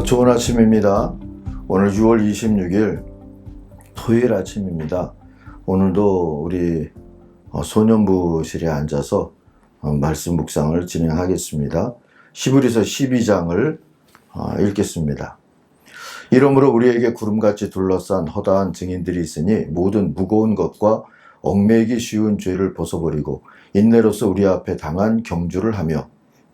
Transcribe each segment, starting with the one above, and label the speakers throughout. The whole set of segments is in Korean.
Speaker 1: 좋은 아침입니다. 오늘 6월 26일 토요일 아침입니다. 오늘도 우리 소년부실에 앉아서 말씀 묵상을 진행하겠습니다. 히브리서 12장을 읽겠습니다. 이러므로 우리에게 구름같이 둘러싼 허다한 증인들이 있으니 모든 무거운 것과 얽매이기 쉬운 죄를 벗어버리고 인내로서 우리 앞에 당한 경주를 하며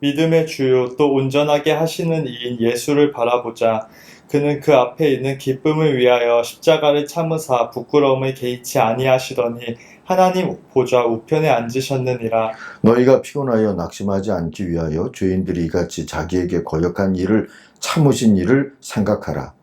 Speaker 2: 믿음의 주요 또 온전하게 하시는 이인 예수를 바라보자. 그는 그 앞에 있는 기쁨을 위하여 십자가를 참으사 부끄러움을 개의치 아니하시더니 하나님 보좌 우편에 앉으셨느니라.
Speaker 1: 너희가 피곤하여 낙심하지 않기 위하여 죄인들이 이같이 자기에게 거역한 일을 참으신 일을 생각하라.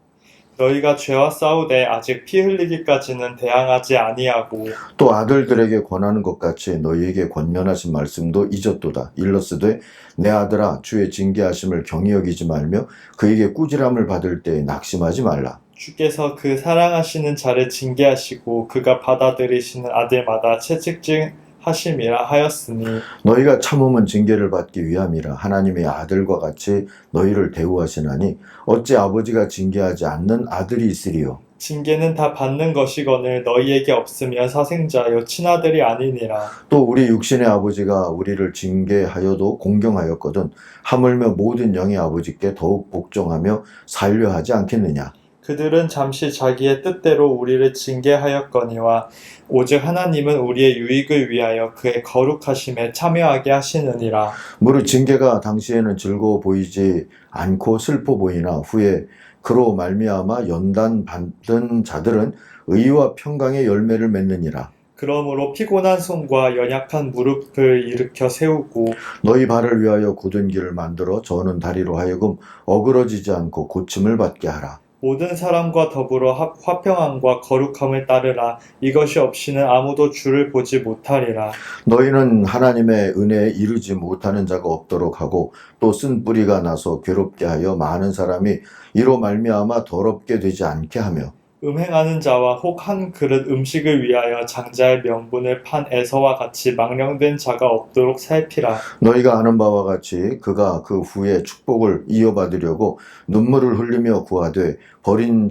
Speaker 2: 너희가 죄와 싸우되 아직 피 흘리기까지는 대항하지 아니하고
Speaker 1: 또 아들들에게 권하는 것 같이 너희에게 권면하신 말씀도 잊었도다. 일러스되 내 아들아 주의 징계하심을 경히 여기지 말며 그에게 꾸지람을 받을 때에 낙심하지 말라.
Speaker 2: 주께서 그 사랑하시는 자를 징계하시고 그가 받아들이시는 아들마다 채찍질하심이라 하였으니
Speaker 1: 너희가 참음은 징계를 받기 위함이라. 하나님의 아들과 같이 너희를 대우하시나니 어찌 아버지가 징계하지 않는 아들이 있으리요.
Speaker 2: 징계는 다 받는 것이거늘 너희에게 없으면 사생자요 친아들이 아니니라.
Speaker 1: 또 우리 육신의 아버지가 우리를 징계하여도 공경하였거든 하물며 모든 영의 아버지께 더욱 복종하며 살려 하지 않겠느냐.
Speaker 2: 그들은 잠시 자기의 뜻대로 우리를 징계하였거니와 오직 하나님은 우리의 유익을 위하여 그의 거룩하심에 참여하게 하시느니라.
Speaker 1: 무릇 징계가 당시에는 즐거워 보이지 않고 슬퍼 보이나 후에 그로 말미암아 연단 받은 자들은 의와 평강의 열매를 맺느니라.
Speaker 2: 그러므로 피곤한 손과 연약한 무릎을 일으켜 세우고
Speaker 1: 너희 발을 위하여 굳은 길을 만들어 저는 다리로 하여금 어그러지지 않고 고침을 받게 하라.
Speaker 2: 모든 사람과 더불어 화평함과 거룩함을 따르라. 이것이 없이는 아무도 주를 보지 못하리라.
Speaker 1: 너희는 하나님의 은혜에 이르지 못하는 자가 없도록 하고 또 쓴 뿌리가 나서 괴롭게 하여 많은 사람이 이로 말미암아 더럽게 되지 않게 하며
Speaker 2: 음행하는 자와 혹 한 그릇 음식을 위하여 장자의 명분을 판 에서와 같이 망령된 자가 없도록 살피라.
Speaker 1: 너희가 아는 바와 같이 그가 그 후에 축복을 이어받으려고 눈물을 흘리며 구하되 버린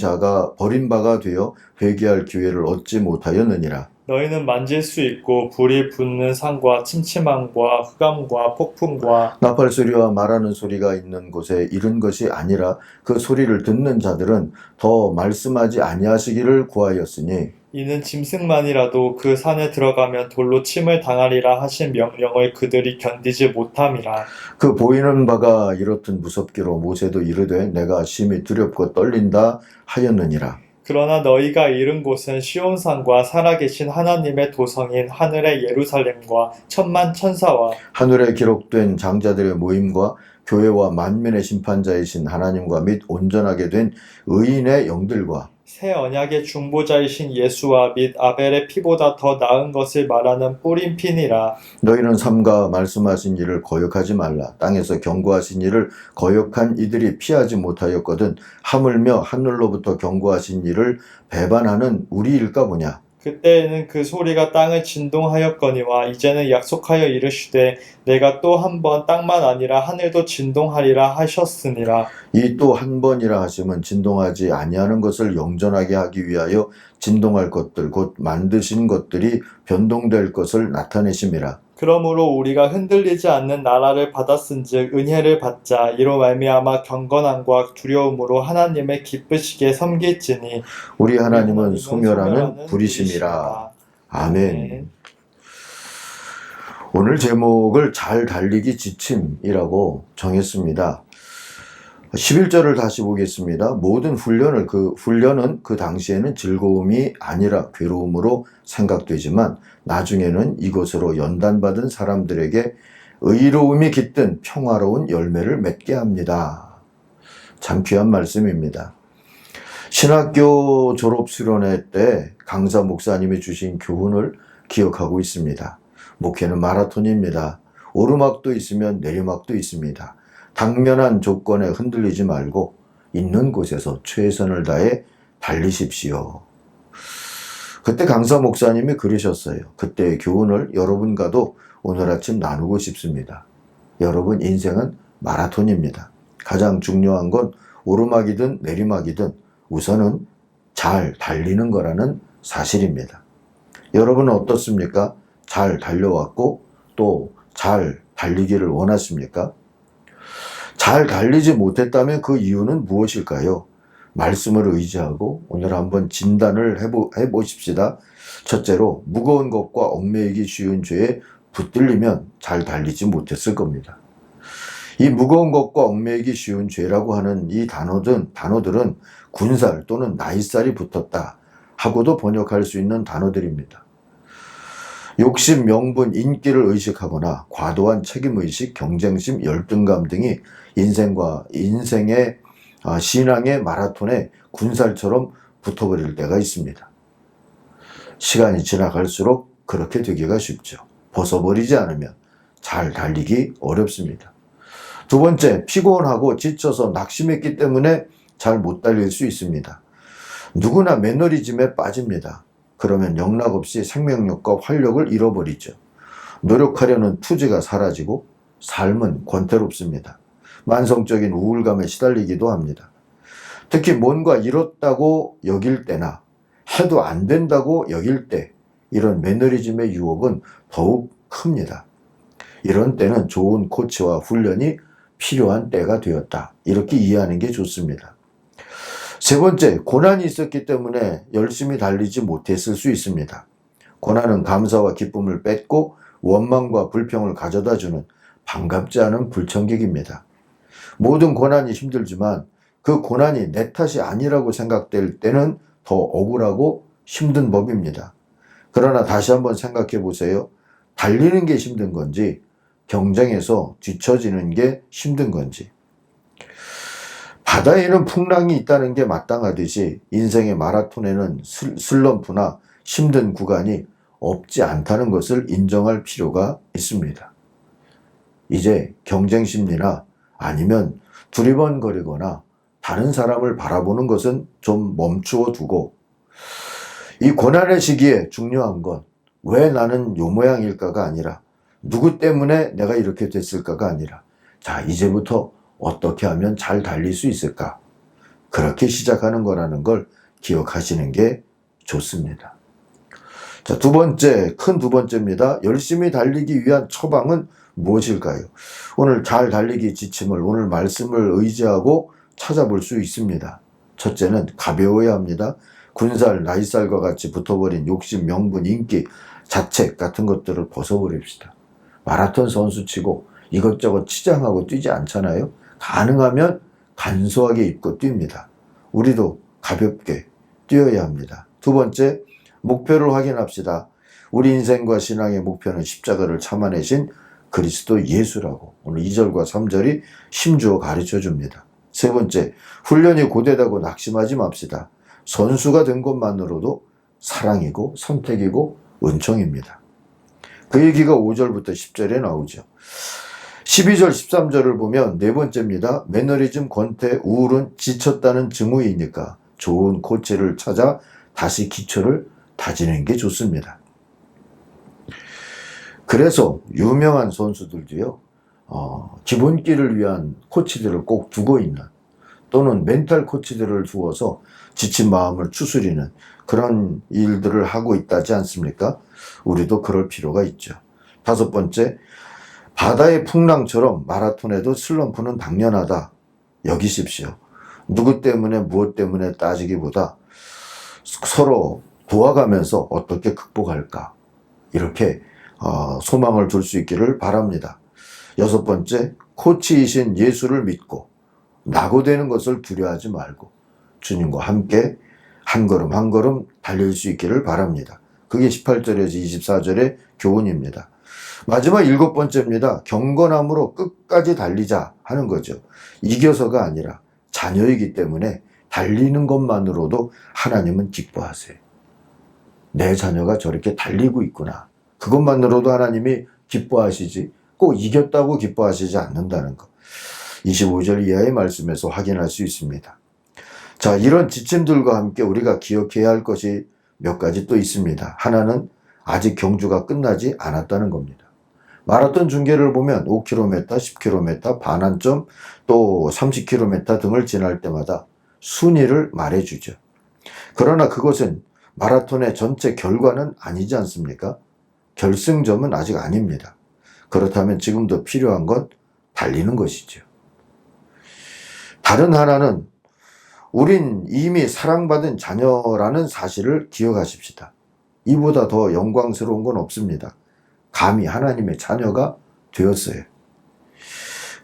Speaker 1: 바가 되어 회개할 기회를 얻지 못하였느니라.
Speaker 2: 너희는 만질 수 있고 불이 붙는 산과 침침함과 흑암과 폭풍과
Speaker 1: 나팔 소리와 말하는 소리가 있는 곳에 이른 것이 아니라 그 소리를 듣는 자들은 더 말씀하지 아니하시기를 구하였으니
Speaker 2: 이는 짐승만이라도 그 산에 들어가면 돌로 침을 당하리라 하신 명령을 그들이 견디지 못함이라.
Speaker 1: 그 보이는 바가 이렇듯 무섭기로 모세도 이르되 내가 심히 두렵고 떨린다 하였느니라.
Speaker 2: 그러나 너희가 이른 곳은 시온산과 살아계신 하나님의 도성인 하늘의 예루살렘과 천만 천사와
Speaker 1: 하늘에 기록된 장자들의 모임과 교회와 만민의 심판자이신 하나님과 및 온전하게 된 의인의 영들과
Speaker 2: 새 언약의 중보자이신 예수와 및 아벨의 피보다 더 나은 것을 말하는 뿌린 피니라.
Speaker 1: 너희는 삼가 말씀하신 일을 거역하지 말라. 땅에서 경고하신 일을 거역한 이들이 피하지 못하였거든 하물며 하늘로부터 경고하신 일을 배반하는 우리일까 보냐.
Speaker 2: 그때에는 그 소리가 땅을 진동하였거니와 이제는 약속하여 이르시되 내가 또 한 번 땅만 아니라 하늘도 진동하리라 하셨으니라.
Speaker 1: 이 또 한 번이라 하심은 진동하지 아니하는 것을 영전하게 하기 위하여 진동할 것들 곧 만드신 것들이 변동될 것을 나타내심이라.
Speaker 2: 그러므로 우리가 흔들리지 않는 나라를 받았은즉 은혜를 받자. 이로 말미암아 경건함과 두려움으로 하나님을 기쁘시게 섬길지니
Speaker 1: 우리 하나님은 소멸하는 불이심이라. 아멘. 오늘 제목을 잘 달리기 지침이라고 정했습니다. 11절을 다시 보겠습니다. 모든 훈련은 그 당시에는 즐거움이 아니라 괴로움으로 생각되지만 나중에는 이것으로 연단받은 사람들에게 의로움이 깃든 평화로운 열매를 맺게 합니다. 참 귀한 말씀입니다. 신학교 졸업 수련회 때 강사 목사님이 주신 교훈을 기억하고 있습니다. 목회는 마라톤입니다. 오르막도 있으면 내리막도 있습니다. 당면한 조건에 흔들리지 말고 있는 곳에서 최선을 다해 달리십시오. 그때 강사 목사님이 그러셨어요. 그때의 교훈을 여러분과도 오늘 아침 나누고 싶습니다. 여러분, 인생은 마라톤입니다. 가장 중요한 건 오르막이든 내리막이든 우선은 잘 달리는 거라는 사실입니다. 여러분은 어떻습니까? 잘 달려왔고 또 잘 달리기를 원하십니까? 잘 달리지 못했다면 그 이유는 무엇일까요? 말씀을 의지하고 오늘 한번 진단을 해보십시다. 첫째로 무거운 것과 얽매이기 쉬운 죄에 붙들리면 잘 달리지 못했을 겁니다. 이 무거운 것과 얽매이기 쉬운 죄라고 하는 이 단어들은 군살 또는 나이살이 붙었다 하고도 번역할 수 있는 단어들입니다. 욕심, 명분, 인기를 의식하거나 과도한 책임의식, 경쟁심, 열등감 등이 인생의 신앙의 마라톤에 군살처럼 붙어버릴 때가 있습니다. 시간이 지나갈수록 그렇게 되기가 쉽죠. 벗어버리지 않으면 잘 달리기 어렵습니다. 두 번째, 피곤하고 지쳐서 낙심했기 때문에 잘 못 달릴 수 있습니다. 누구나 매너리즘에 빠집니다. 그러면 영락없이 생명력과 활력을 잃어버리죠. 노력하려는 투지가 사라지고 삶은 권태롭습니다. 만성적인 우울감에 시달리기도 합니다. 특히 뭔가 이뤘다고 여길 때나 해도 안 된다고 여길 때 이런 매너리즘의 유혹은 더욱 큽니다. 이런 때는 좋은 코치와 훈련이 필요한 때가 되었다. 이렇게 이해하는 게 좋습니다. 세 번째, 고난이 있었기 때문에 열심히 달리지 못했을 수 있습니다. 고난은 감사와 기쁨을 뺏고 원망과 불평을 가져다주는 반갑지 않은 불청객입니다. 모든 고난이 힘들지만 그 고난이 내 탓이 아니라고 생각될 때는 더 억울하고 힘든 법입니다. 그러나 다시 한번 생각해 보세요. 달리는 게 힘든 건지 경쟁에서 뒤처지는 게 힘든 건지. 바다에는 풍랑이 있다는 게 마땅하듯이 인생의 마라톤에는 슬럼프나 힘든 구간이 없지 않다는 것을 인정할 필요가 있습니다. 이제 경쟁 심리나 아니면 두리번거리거나 다른 사람을 바라보는 것은 좀 멈추어 두고 이 고난의 시기에 중요한 건 왜 나는 요 모양일까가 아니라 누구 때문에 내가 이렇게 됐을까가 아니라 자, 이제부터 어떻게 하면 잘 달릴 수 있을까? 그렇게 시작하는 거라는 걸 기억하시는 게 좋습니다. 자, 큰 두 번째입니다. 열심히 달리기 위한 처방은 무엇일까요? 오늘 잘 달리기 지침을 오늘 말씀을 의지하고 찾아볼 수 있습니다. 첫째는 가벼워야 합니다. 군살, 나이살과 같이 붙어버린 욕심, 명분, 인기, 자책 같은 것들을 벗어버립시다. 마라톤 선수치고 이것저것 치장하고 뛰지 않잖아요. 가능하면 간소하게 입고 뜁니다. 우리도 가볍게 뛰어야 합니다. 두 번째, 목표를 확인합시다. 우리 인생과 신앙의 목표는 십자가를 참아내신 그리스도 예수라고 오늘 2절과 3절이 힘주어 가르쳐 줍니다. 세 번째, 훈련이 고되다고 낙심하지 맙시다. 선수가 된 것만으로도 사랑이고 선택이고 은총입니다. 그 얘기가 5절부터 10절에 나오죠. 12절, 13절을 보면 네 번째입니다. 매너리즘, 권태, 우울은 지쳤다는 증후이니까 좋은 코치를 찾아 다시 기초를 다지는 게 좋습니다. 그래서 유명한 선수들도요, 기본기를 위한 코치들을 꼭 두고 있는 또는 멘탈 코치들을 두어서 지친 마음을 추스리는 그런 일들을 하고 있다지 않습니까? 우리도 그럴 필요가 있죠. 다섯 번째, 바다의 풍랑처럼 마라톤에도 슬럼프는 당연하다. 여기십시오. 누구 때문에 무엇 때문에 따지기보다 서로 도와가면서 어떻게 극복할까 이렇게 소망을 둘 수 있기를 바랍니다. 여섯 번째, 코치이신 예수를 믿고 낙오되는 것을 두려워하지 말고 주님과 함께 한 걸음 한 걸음 달릴 수 있기를 바랍니다. 그게 18절에서 24절의 교훈입니다. 마지막 일곱 번째입니다. 경건함으로 끝까지 달리자 하는 거죠. 이겨서가 아니라 자녀이기 때문에 달리는 것만으로도 하나님은 기뻐하세요. 내 자녀가 저렇게 달리고 있구나. 그것만으로도 하나님이 기뻐하시지 꼭 이겼다고 기뻐하시지 않는다는 것. 25절 이하의 말씀에서 확인할 수 있습니다. 자, 이런 지침들과 함께 우리가 기억해야 할 것이 몇 가지 또 있습니다. 하나는 아직 경주가 끝나지 않았다는 겁니다. 마라톤 중계를 보면 5km, 10km, 반환점, 또 30km 등을 지날 때마다 순위를 말해주죠. 그러나 그것은 마라톤의 전체 결과는 아니지 않습니까? 결승점은 아직 아닙니다. 그렇다면 지금도 필요한 건 달리는 것이죠. 다른 하나는 우린 이미 사랑받은 자녀라는 사실을 기억하십시다. 이보다 더 영광스러운 건 없습니다. 감히 하나님의 자녀가 되었어요.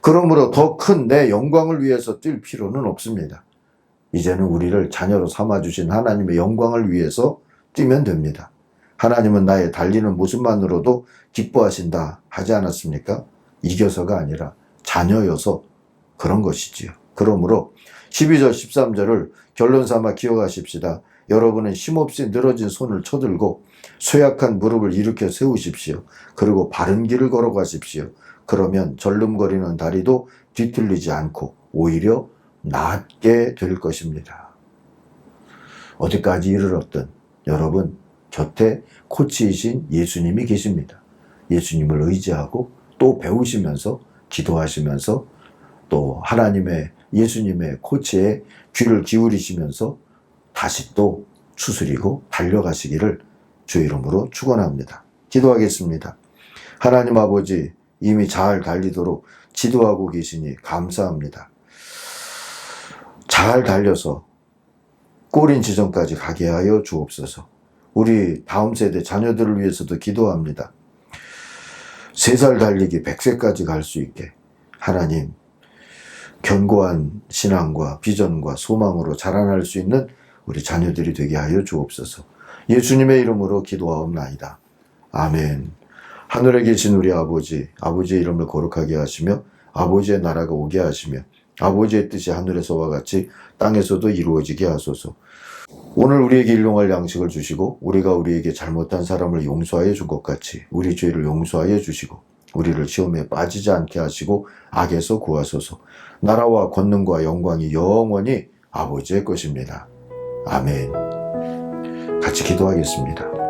Speaker 1: 그러므로 더 큰 내 영광을 위해서 뛸 필요는 없습니다. 이제는 우리를 자녀로 삼아주신 하나님의 영광을 위해서 뛰면 됩니다. 하나님은 나의 달리는 모습만으로도 기뻐하신다 하지 않았습니까? 이겨서가 아니라 자녀여서 그런 것이지요. 그러므로 12절 13절을 결론 삼아 기억하십시다. 여러분은 힘없이 늘어진 손을 쳐들고 쇠약한 무릎을 일으켜 세우십시오. 그리고 바른 길을 걸어가십시오. 그러면 절름거리는 다리도 뒤틀리지 않고 오히려 낫게 될 것입니다. 어디까지 이르렀든 여러분 곁에 코치이신 예수님이 계십니다. 예수님을 의지하고 또 배우시면서 기도하시면서 또 하나님의 예수님의 코치에 귀를 기울이시면서 다시 또 추스리고 달려가시기를 주의 이름으로 축원합니다. 기도하겠습니다. 하나님 아버지, 이미 잘 달리도록 지도하고 계시니 감사합니다. 잘 달려서 골인 지점까지 가게 하여 주옵소서. 우리 다음 세대 자녀들을 위해서도 기도합니다. 3살 달리기 100세까지 갈 수 있게 하나님 견고한 신앙과 비전과 소망으로 자라날 수 있는 우리 자녀들이 되게 하여 주옵소서. 예수님의 이름으로 기도하옵나이다. 아멘. 하늘에 계신 우리 아버지, 아버지의 이름을 거룩하게 하시며 아버지의 나라가 오게 하시며 아버지의 뜻이 하늘에서와 같이 땅에서도 이루어지게 하소서. 오늘 우리에게 일용할 양식을 주시고 우리가 우리에게 잘못한 사람을 용서하여 준 것 같이 우리 죄를 용서하여 주시고 우리를 시험에 빠지지 않게 하시고 악에서 구하소서. 나라와 권능과 영광이 영원히 아버지의 것입니다. 아멘. 같이 기도하겠습니다.